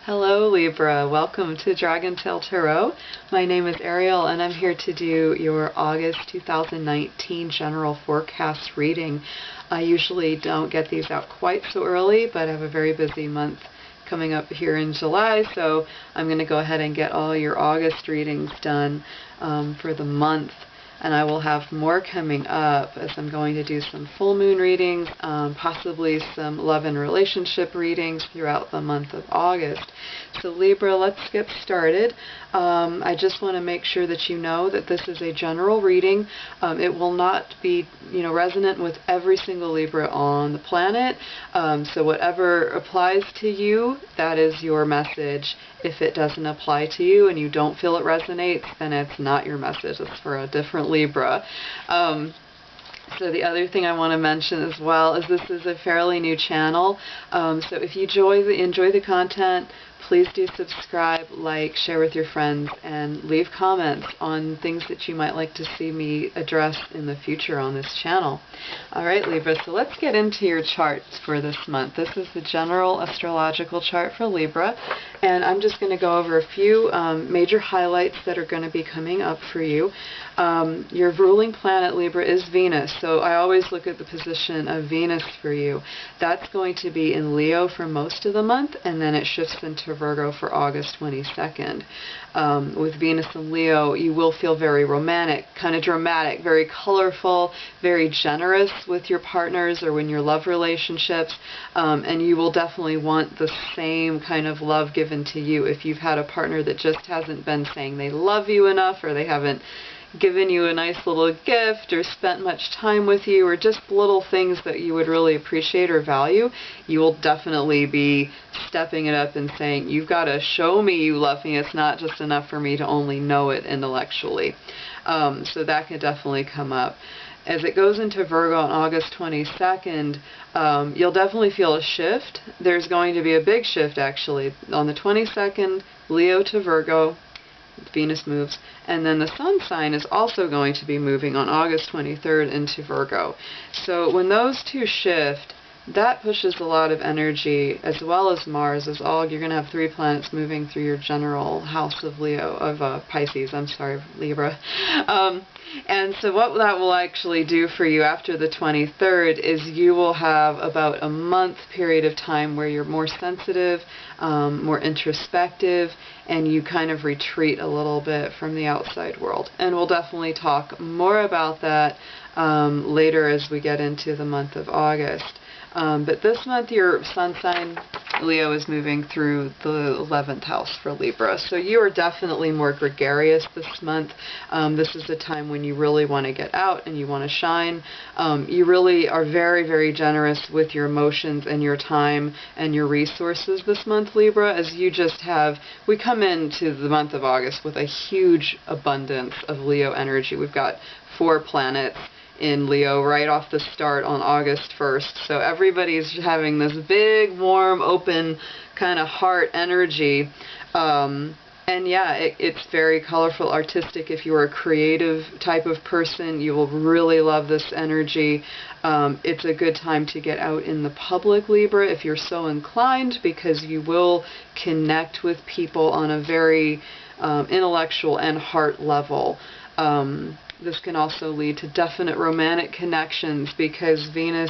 Hello Libra, welcome to Dragon Tail Tarot. My name is Ariel and I'm here to do your August 2019 general forecast reading. I usually don't get these out quite so early, but I have a very busy month coming up here in July, so I'm going to go ahead and get all your August readings done for the month. And I will have more coming up as I'm going to do some full moon readings, possibly some love and relationship readings throughout the month of August. So Libra, let's get started. I just want to make sure that you know that this is a general reading. It will not be, resonant with every single Libra on the planet. So whatever applies to you, that is your message. If it doesn't apply to you and you don't feel it resonates, then it's not your message. It's for a different Libra. So the other thing I want to mention as well is this is a fairly new channel. So if you enjoy the content, please do subscribe, like, share with your friends, and leave comments on things that you might like to see me address in the future on this channel. Alright Libra, so let's get into your charts for this month. This is the general astrological chart for Libra, and I'm just going to go over a few major highlights that are going to be coming up for you. Your ruling planet, Libra, is Venus, so I always look at the position of Venus for you. That's going to be in Leo for most of the month, and then it shifts into Virgo for August 22nd. With Venus and Leo, you will feel very romantic, kind of dramatic, very colorful, very generous with your partners or in your love relationships, and you will definitely want the same kind of love given to you if you've had a partner that just hasn't been saying they love you enough, or they haven't given you a nice little gift or spent much time with you, or just little things that you would really appreciate or value. You will definitely be stepping it up and saying, you've got to show me you love me. It's not just enough for me to only know it intellectually. So that can definitely come up. As it goes into Virgo on August 22nd, you'll definitely feel a shift. There's going to be a big shift actually. On the 22nd, Leo to Virgo, Venus moves, and then the sun sign is also going to be moving on August 23rd into Virgo. So when those two shift, that pushes a lot of energy, as well as Mars, as all you're going to have 3 planets moving through your general house of Pisces, Libra. And so what that will actually do for you after the 23rd is you will have about a month period of time where you're more sensitive, more introspective, and you kind of retreat a little bit from the outside world. And we'll definitely talk more about that later as we get into the month of August. But this month your sun sign, Leo, is moving through the 11th house for Libra. So you are definitely more gregarious this month. This is the time when you really want to get out and you want to shine. You really are very, very generous with your emotions and your time and your resources this month, Libra, as you just have, we come into the month of August with a huge abundance of Leo energy. We've got 4 planets in Leo right off the start on August 1st. So everybody's having this big, warm, open kind of heart energy. And yeah, it's very colorful, artistic. If you're a creative type of person, you will really love this energy. It's a good time to get out in the public, Libra, if you're so inclined, because you will connect with people on a very intellectual and heart level. This can also lead to definite romantic connections because Venus,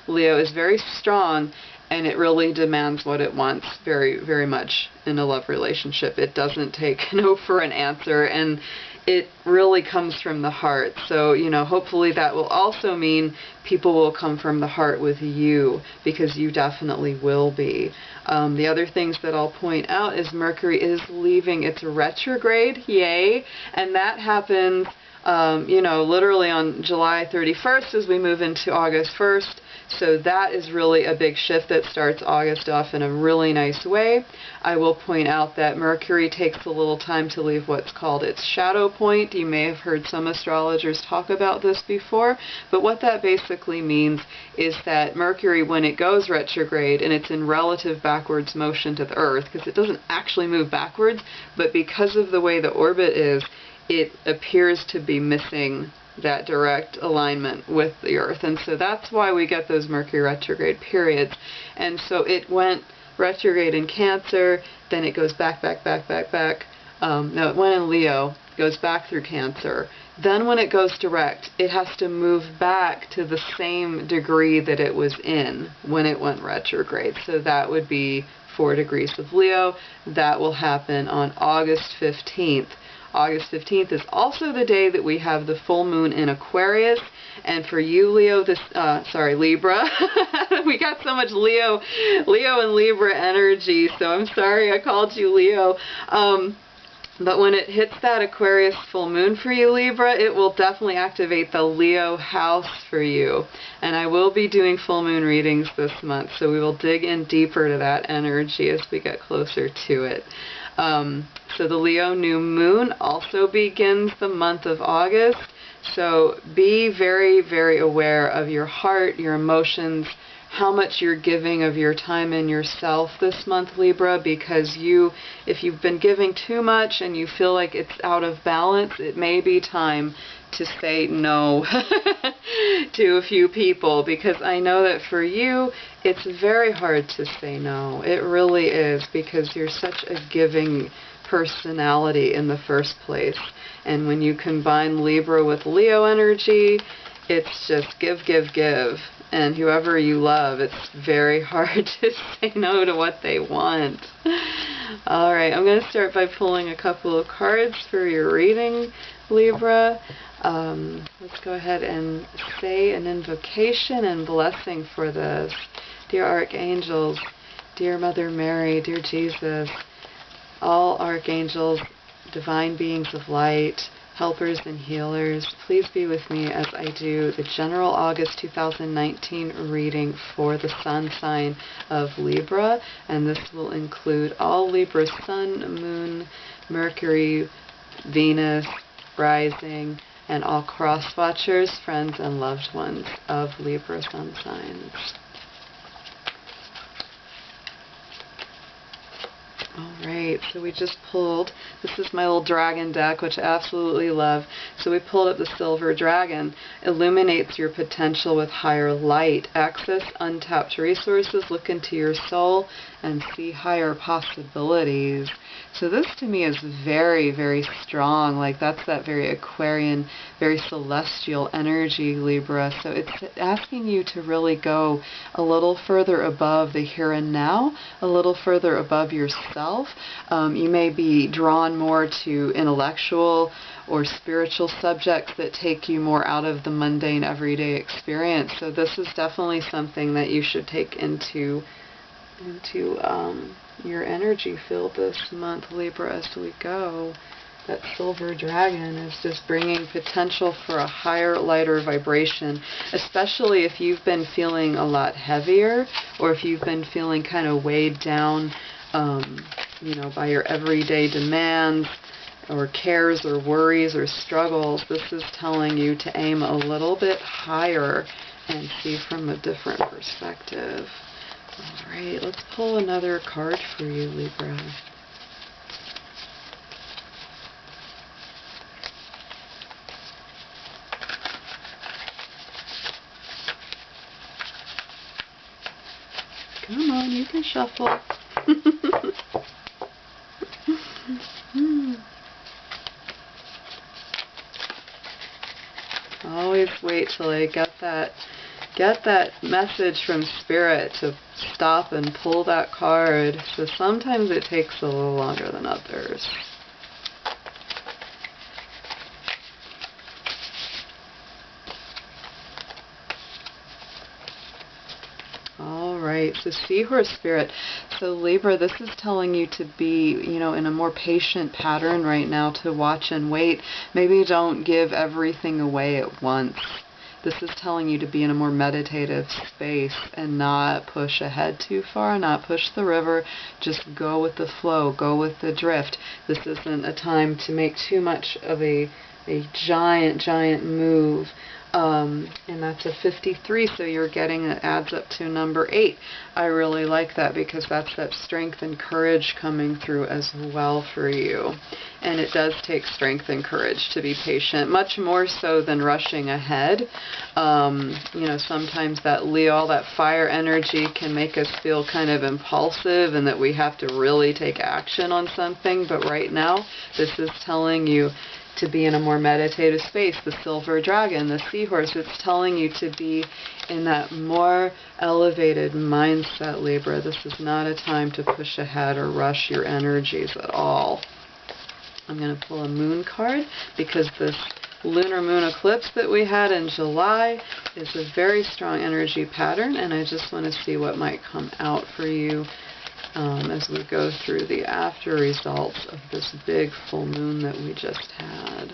Leo, is very strong, and it really demands what it wants very, very much in a love relationship. It doesn't take no for an answer, and it really comes from the heart. So, hopefully that will also mean people will come from the heart with you, because you definitely will be. The other things that I'll point out is Mercury is leaving its retrograde, yay, and that happens literally on July 31st as we move into August 1st. So that is really a big shift that starts August off in a really nice way. I will point out that Mercury takes a little time to leave what's called its shadow point. You may have heard some astrologers talk about this before, but what that basically means is that Mercury, when it goes retrograde and it's in relative backwards motion to the Earth, because it doesn't actually move backwards, but because of the way the orbit is, it appears to be missing that direct alignment with the Earth. And so that's why we get those Mercury retrograde periods. And so it went retrograde in Cancer, then it goes back. No, it went in Leo, goes back through Cancer. Then when it goes direct, it has to move back to the same degree that it was in when it went retrograde. So that would be 4 degrees of Leo. That will happen on August 15th. August 15th is also the day that we have the full moon in Aquarius. And for you, Leo, Libra. We got so much Leo and Libra energy, so I'm sorry I called you Leo. But when it hits that Aquarius full moon for you, Libra, it will definitely activate the Leo house for you. And I will be doing full moon readings this month, so we will dig in deeper to that energy as we get closer to it. So the Leo new moon also begins the month of August. So be very, very aware of your heart, your emotions, how much you're giving of your time and yourself this month, Libra, because if you've been giving too much and you feel like it's out of balance, it may be time to say no to a few people, because I know that for you, it's very hard to say no. It really is, because you're such a giving personality in the first place. And when you combine Libra with Leo energy, it's just give. And whoever you love, it's very hard to say no to what they want. Alright, I'm going to start by pulling a couple of cards for your reading, Libra. Let's go ahead and say an invocation and blessing for this. Dear Archangels, dear Mother Mary, dear Jesus, all Archangels, divine beings of light, helpers and healers, please be with me as I do the general August 2019 reading for the sun sign of Libra, and this will include all Libra sun, moon, Mercury, Venus, rising, and all cross watchers, friends, and loved ones of Libra sun signs. Alright, so we just pulled, this is my little dragon deck, which I absolutely love. So we pulled up the silver dragon. Illuminates your potential with higher light. Access untapped resources, look into your soul, and see higher possibilities. So this to me is very, very strong. Like, that's that very Aquarian, very celestial energy, Libra. So it's asking you to really go a little further above the here and now, a little further above yourself. You may be drawn more to intellectual or spiritual subjects that take you more out of the mundane everyday experience. So this is definitely something that you should take into your energy field this month, Libra, as we go. That silver dragon is just bringing potential for a higher, lighter vibration, especially if you've been feeling a lot heavier, or if you've been feeling kind of weighed down, by your everyday demands, or cares, or worries, or struggles. This is telling you to aim a little bit higher and see from a different perspective. Alright, let's pull another card for you, Libra. Come on, you can shuffle. Always wait till I get that message from Spirit to stop and pull that card. So sometimes it takes a little longer than others. Alright, so Seahorse Spirit. So Libra, this is telling you to be, in a more patient pattern right now, to watch and wait. Maybe don't give everything away at once. This is telling you to be in a more meditative space and not push ahead too far, not push the river. Just go with the flow, go with the drift. This isn't a time to make too much of a giant move. And that's a 53, so you're getting, it adds up to number 8. I really like that because that's that strength and courage coming through as well for you. And it does take strength and courage to be patient, much more so than rushing ahead. You know, sometimes that Leo, that fire energy can make us feel kind of impulsive and that we have to really take action on something. But right now, this is telling you to be in a more meditative space. The silver dragon, the seahorse, it's telling you to be in that more elevated mindset, Libra. This is not a time to push ahead or rush your energies at all. I'm going to pull a moon card because this lunar moon eclipse that we had in July is a very strong energy pattern, and I just want to see what might come out for you as we go through the after results of this big full moon that we just had.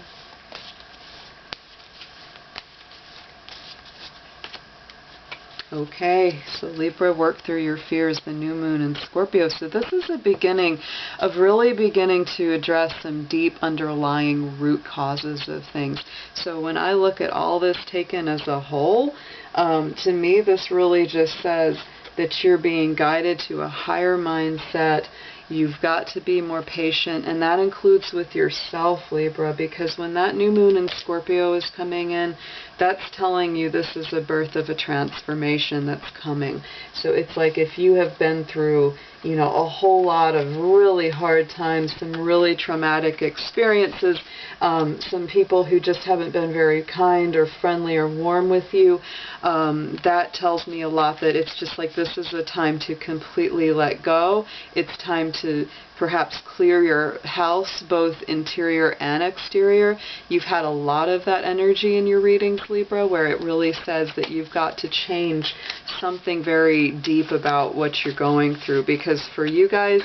Okay, so Libra, work through your fears, the new moon in Scorpio. So this is the beginning of really beginning to address some deep underlying root causes of things. So when I look at all this taken as a whole, to me this really just says that you're being guided to a higher mindset. You've got to be more patient, and that includes with yourself, Libra, because when that new moon in Scorpio is coming in, that's telling you this is the birth of a transformation that's coming. So it's like if you have been through, you know, a whole lot of really hard times, some really traumatic experiences, some people who just haven't been very kind or friendly or warm with you, that tells me a lot that it's just like this is a time to completely let go. It's time to perhaps clear your house, both interior and exterior. You've had a lot of that energy in your readings, Libra, where it really says that you've got to change something very deep about what you're going through, because for you guys,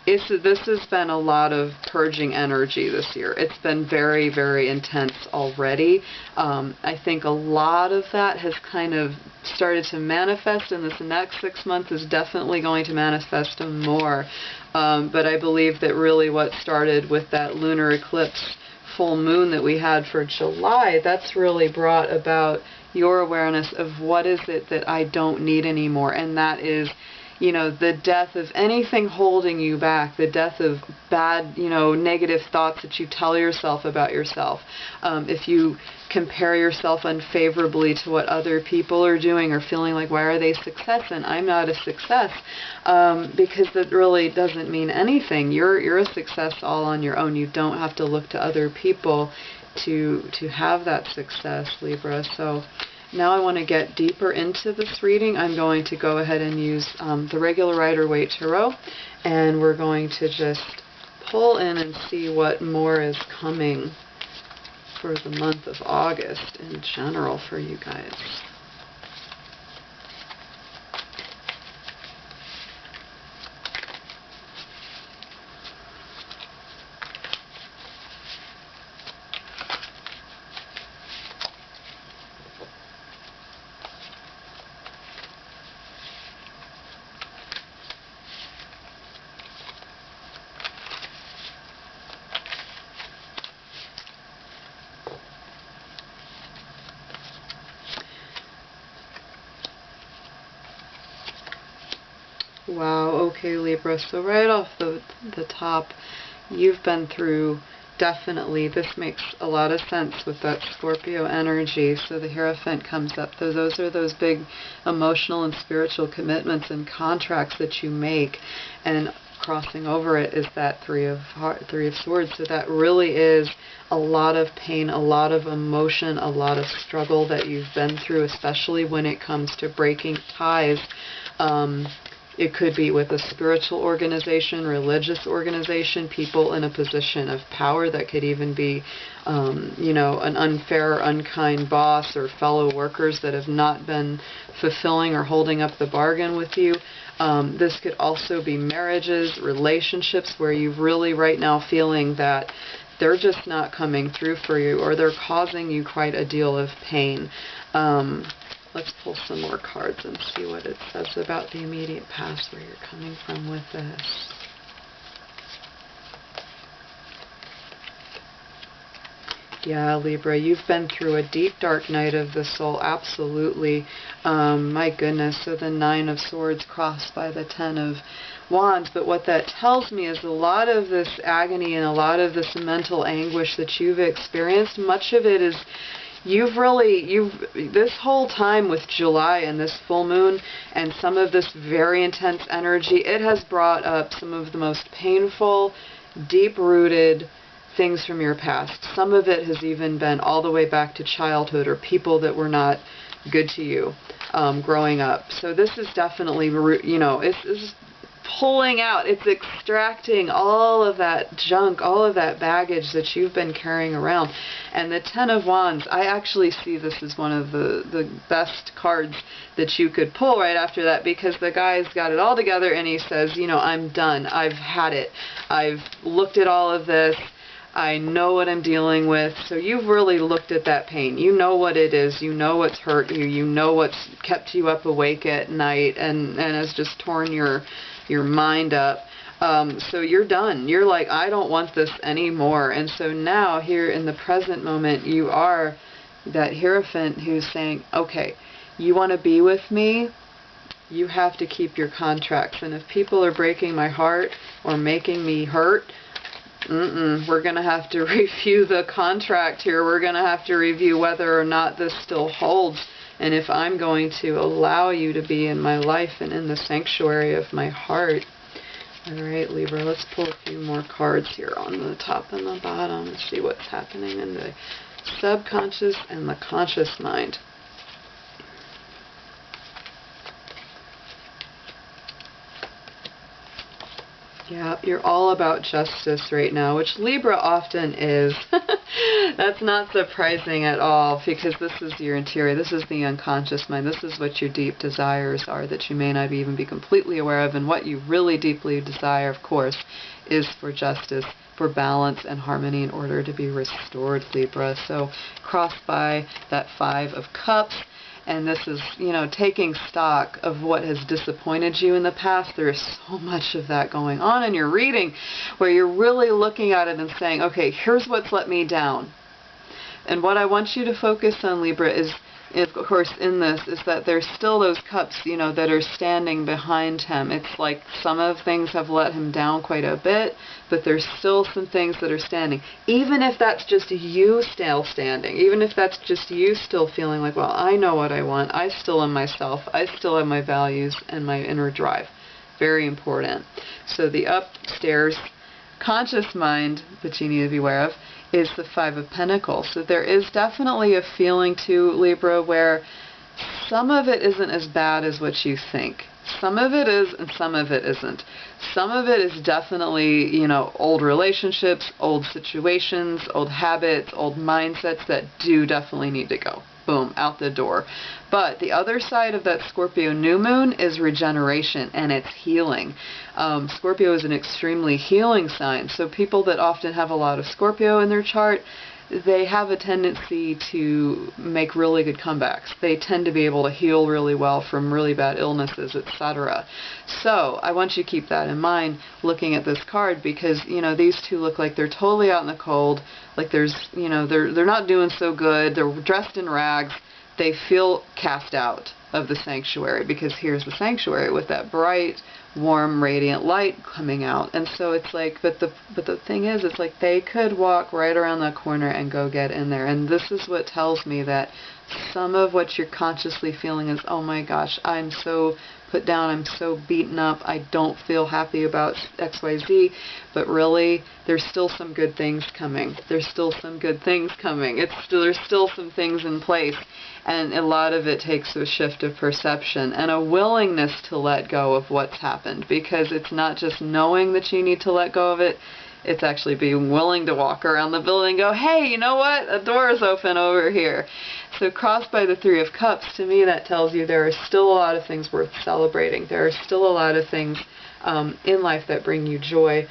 this has been a lot of purging energy this year. It's been very, very intense already. I think a lot of that has kind of started to manifest, and this next 6 months is definitely going to manifest more. But I believe that really what started with that lunar eclipse full moon that we had for July, that's really brought about your awareness of what is it that I don't need anymore, and that is, you know, the death of anything holding you back, the death of bad, you know, negative thoughts that you tell yourself about yourself. If you compare yourself unfavorably to what other people are doing or feeling like, why are they success and I'm not a success? Because that really doesn't mean anything. You're a success all on your own. You don't have to look to other people to have that success, Libra. So now I want to get deeper into this reading. I'm going to go ahead and use the regular Rider-Waite Tarot, and we're going to just pull in and see what more is coming for the month of August in general for you guys. Wow, okay, Libra, so right off the top, you've been through, definitely, this makes a lot of sense with that Scorpio energy. So the Hierophant comes up. So those are those big emotional and spiritual commitments and contracts that you make, and crossing over it is that Three of Swords. So that really is a lot of pain, a lot of emotion, a lot of struggle that you've been through, especially when it comes to breaking ties. It could be with a spiritual organization, religious organization, people in a position of power. That could even be, you know, an unfair or unkind boss or fellow workers that have not been fulfilling or holding up the bargain with you. This could also be marriages, relationships where you're really right now feeling that they're just not coming through for you, or they're causing you quite a deal of pain. Let's pull some more cards and see what it says about the immediate past, where you're coming from with this. Yeah, Libra, you've been through a deep, dark night of the soul, absolutely. My goodness, so the 9 of Swords crossed by the 10 of Wands, but what that tells me is a lot of this agony and a lot of this mental anguish that you've experienced, much of it is this whole time with July and this full moon and some of this very intense energy, it has brought up some of the most painful, deep-rooted things from your past. Some of it has even been all the way back to childhood or people that were not good to you growing up. So this is definitely, it's pulling out, it's extracting all of that junk, all of that baggage that you've been carrying around. And the 10 of Wands, I actually see this as one of the best cards that you could pull right after that, because the guy's got it all together and he says, I'm done. I've had it. I've looked at all of this. I know what I'm dealing with. So you've really looked at that pain. You know what it is. You know what's hurt you. You know what's kept you up awake at night and has just torn your mind up. So you're done. You're like, I don't want this anymore. And so now here in the present moment, you are that Hierophant who's saying, okay, you want to be with me? You have to keep your contracts. And if people are breaking my heart or making me hurt, we're going to have to review the contract here. We're going to have to review whether or not this still holds. And if I'm going to allow you to be in my life and in the sanctuary of my heart. All right, Libra, let's pull a few more cards here on the top and the bottom and see what's happening in the subconscious and the conscious mind. Yeah, you're all about justice right now, which Libra often is. That's not surprising at all, because this is your interior. This is the unconscious mind. This is what your deep desires are that you may not even be completely aware of. And what you really deeply desire, of course, is for justice, for balance and harmony in order to be restored, Libra. So crossed by that 5 of Cups. And this is, taking stock of what has disappointed you in the past. There is so much of that going on in your reading where you're really looking at it and saying, okay, here's what's let me down. And what I want you to focus on, Libra, is of course, in this, is that there's still those cups, that are standing behind him. It's like some of things have let him down quite a bit, but there's still some things that are standing. Even if that's just you still standing, even if that's just you still feeling like, well, I know what I want. I still am myself. I still have my values and my inner drive. Very important. So the upstairs conscious mind that you need to be aware of is the 5 of Pentacles. So there is definitely a feeling to Libra where some of it isn't as bad as what you think. Some of it is and some of it isn't. Some of it is definitely, old relationships, old situations, old habits, old mindsets that do definitely need to go. Boom, out the door. But the other side of that Scorpio new moon is regeneration, and it's healing. Scorpio is an extremely healing sign. So people that often have a lot of Scorpio in their chart, they have a tendency to make really good comebacks. They tend to be able to heal really well from really bad illnesses, etc. So I want you to keep that in mind looking at this card, because, these two look like they're totally out in the cold. Like there's, they're not doing so good. They're dressed in rags. They feel cast out of the sanctuary, because here's the sanctuary with that bright, warm, radiant light coming out. And so it's like, but the thing is, it's like they could walk right around that corner and go get in there. And this is what tells me that some of what you're consciously feeling is, oh my gosh, I'm so put down, I'm so beaten up, I don't feel happy about XYZ, but really, there's still some good things coming. There's still some good things coming. There's still some things in place, and a lot of it takes a shift of perception and a willingness to let go of what's happened, because it's not just knowing that you need to let go of it, it's actually being willing to walk around the building and go, hey, you know what? A door is open over here. So crossed by the 3 of Cups, to me that tells you there are still a lot of things worth celebrating. There are still a lot of things in life that bring you joy.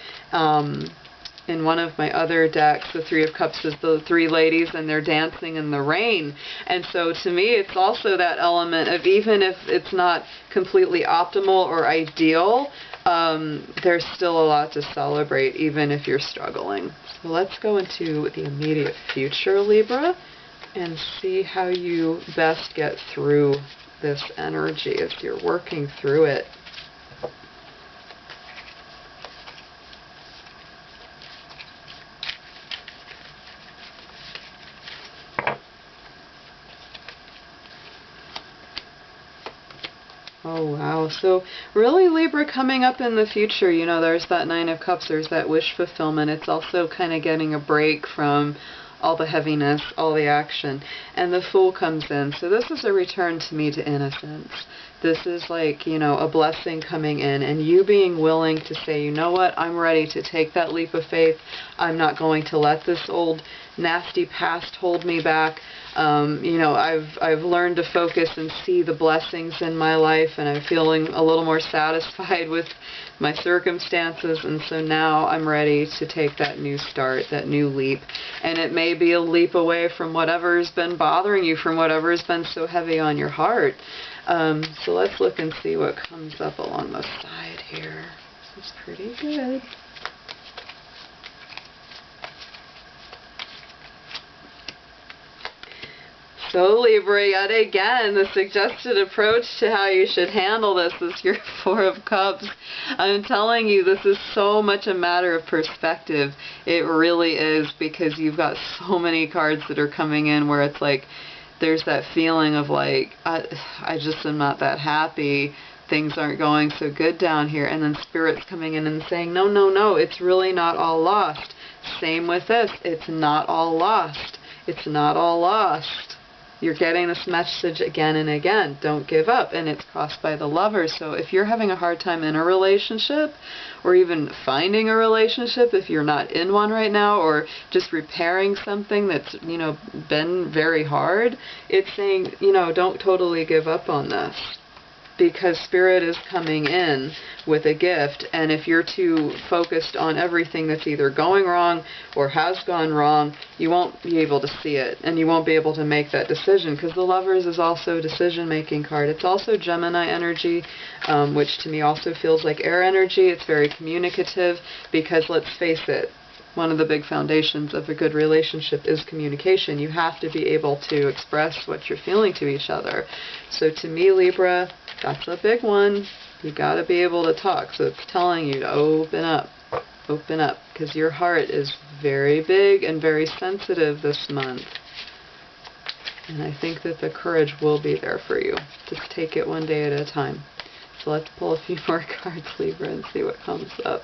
in one of my other decks, the Three of Cups is the three ladies and they're dancing in the rain. And so to me, it's also that element of, even if it's not completely optimal or ideal, there's still a lot to celebrate, even if you're struggling. So let's go into the immediate future, Libra, and see how you best get through this energy as you're working through it. Oh, wow. So really, Libra, coming up in the future, you know, there's that Nine of Cups, there's that wish fulfillment. It's also kind of getting a break from all the heaviness, all the action. And the Fool comes in. So this is a return to me to innocence. This is like, you know, a blessing coming in, and you being willing to say, you know what, I'm ready to take that leap of faith. I'm not going to let this old nasty past hold me back. You know, I've learned to focus and see the blessings in my life, and I'm feeling a little more satisfied with my circumstances, and so now I'm ready to take that new start, that new leap. And it may be a leap away from whatever's been bothering you, from whatever's been so heavy on your heart. So let's look and see what comes up along the side here. This is pretty good. So Libra, yet again, the suggested approach to how you should handle this is your Four of Cups. I'm telling you, this is so much a matter of perspective. It really is, because you've got so many cards that are coming in where it's like, there's that feeling of like, I just am not that happy. Things aren't going so good down here. And then Spirit's coming in and saying, no, no, no, it's really not all lost. Same with this. It's not all lost. It's not all lost. You're getting this message again and again. Don't give up. And it's crossed by the Lover. So if you're having a hard time in a relationship, or even finding a relationship if you're not in one right now, or just repairing something that's, you know, been very hard, it's saying, you know, don't totally give up on this. Because Spirit is coming in with a gift, and if you're too focused on everything that's either going wrong or has gone wrong, you won't be able to see it, and you won't be able to make that decision, because the Lovers is also a decision-making card. It's also Gemini energy, which to me also feels like air energy. It's very communicative, because let's face it, one of the big foundations of a good relationship is communication. You have to be able to express what you're feeling to each other. So to me, Libra, that's a big one. You got to be able to talk. So it's telling you to open up, because your heart is very big and very sensitive this month. And I think that the courage will be there for you. Just take it one day at a time. So let's pull a few more cards, Libra, and see what comes up.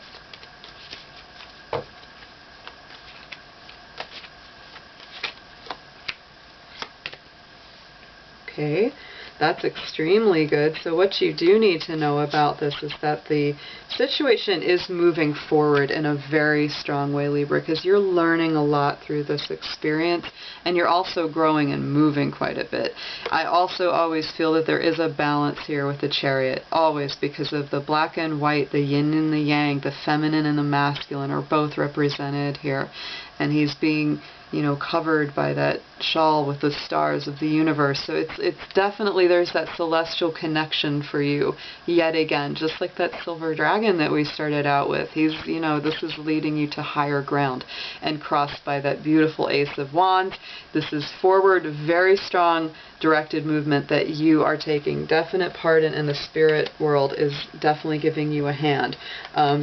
Okay, that's extremely good. So what you do need to know about this is that the situation is moving forward in a very strong way, Libra, because you're learning a lot through this experience, and you're also growing and moving quite a bit. I also always feel that there is a balance here with the Chariot, always, because of the black and white, the yin and the yang, the feminine and the masculine are both represented here. And he's being, you know, covered by that shawl with the stars of the universe. So it's definitely, there's that celestial connection for you yet again, just like that silver dragon that we started out with. He's, you know, this is leading you to higher ground, and crossed by that beautiful Ace of Wands. This is forward, very strong directed movement that you are taking definite part in, and the spirit world is definitely giving you a hand,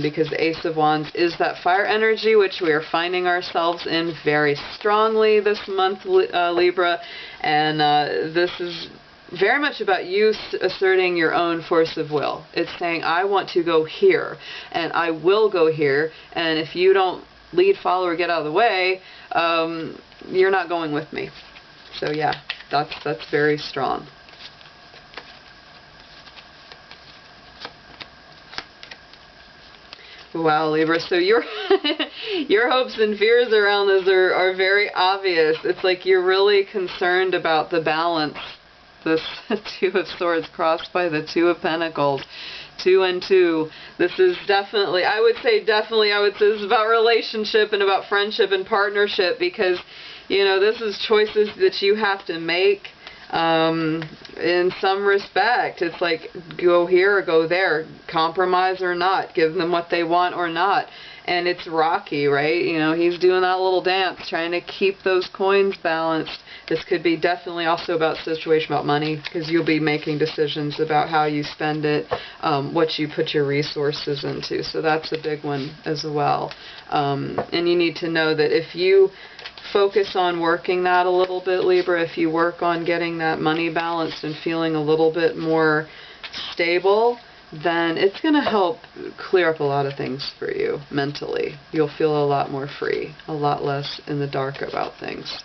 because the Ace of Wands is that fire energy, which we are finding ourselves in very strongly this month, Libra, and this is very much about you asserting your own force of will. It's saying, I want to go here, and I will go here, and if you don't lead, follow, or get out of the way, you're not going with me. So yeah, that's very strong. Wow, Libra, so your your hopes and fears around this are very obvious. It's like you're really concerned about the balance. This Two of Swords crossed by the Two of Pentacles. 2 and 2. This is definitely, I would say this is about relationship and about friendship and partnership, because, you know, this is choices that you have to make. In some respect, it's like, go here or go there, compromise or not, give them what they want or not. And it's rocky, right? You know, he's doing that little dance, trying to keep those coins balanced. This could be definitely also about situation about money, because you'll be making decisions about how you spend it, what you put your resources into. So that's a big one as well. And you need to know that if you focus on working that a little bit, Libra, if you work on getting that money balanced and feeling a little bit more stable, then it's going to help clear up a lot of things for you mentally. You'll feel a lot more free, a lot less in the dark about things.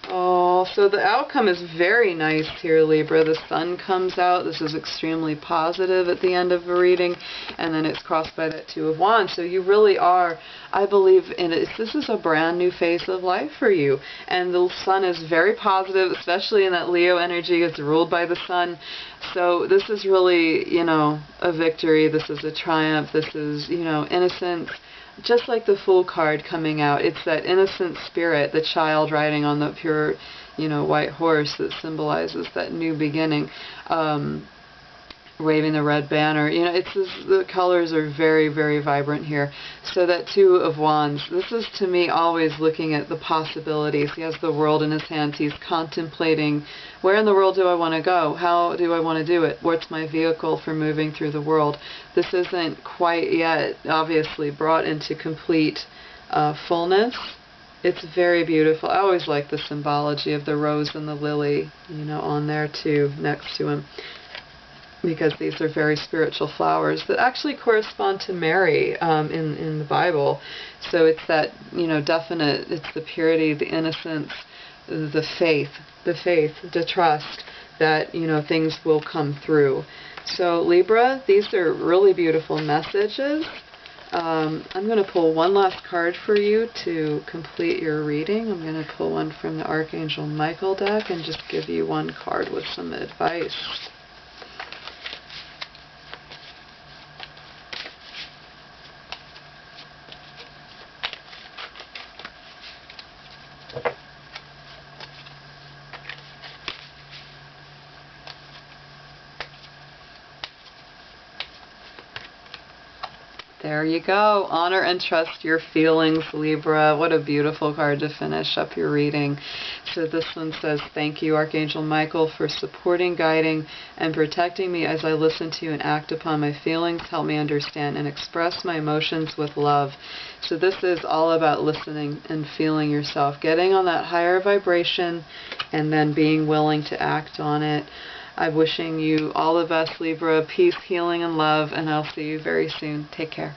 Oh, so the outcome is very nice here, Libra. The sun comes out. This is extremely positive at the end of a reading, and then it's crossed by that 2 of Wands. So you really are, I believe, in it. This is a brand new phase of life for you, and the sun is very positive, especially in that Leo energy. It's ruled by the sun. So this is really, you know, a victory. This is a triumph. This is, you know, innocence. Just like the Fool card coming out, it's that innocent spirit, the child riding on the pure, you know, white horse that symbolizes that new beginning, waving the red banner. You know, it's the colors are very, very vibrant here. So that 2 of Wands, this is to me always looking at the possibilities. He has the world in his hands. He's contemplating, where in the world do I want to go? How do I want to do it? What's my vehicle for moving through the world? This isn't quite yet, obviously, brought into complete fullness. It's very beautiful. I always like the symbology of the rose and the lily, you know, on there too, next to him, because these are very spiritual flowers that actually correspond to Mary in the Bible. So it's that, you know, definite, it's the purity, the innocence, the faith, the trust that, you know, things will come through. So Libra, these are really beautiful messages. I'm going to pull one last card for you to complete your reading. I'm going to pull one from the Archangel Michael deck and just give you one card with some advice. There you go. Honor and trust your feelings, Libra. What a beautiful card to finish up your reading. So this one says, thank you, Archangel Michael, for supporting, guiding, and protecting me as I listen to and act upon my feelings. Help me understand and express my emotions with love. So this is all about listening and feeling yourself, getting on that higher vibration, and then being willing to act on it. I'm wishing you all the best, Libra, peace, healing, and love, and I'll see you very soon. Take care.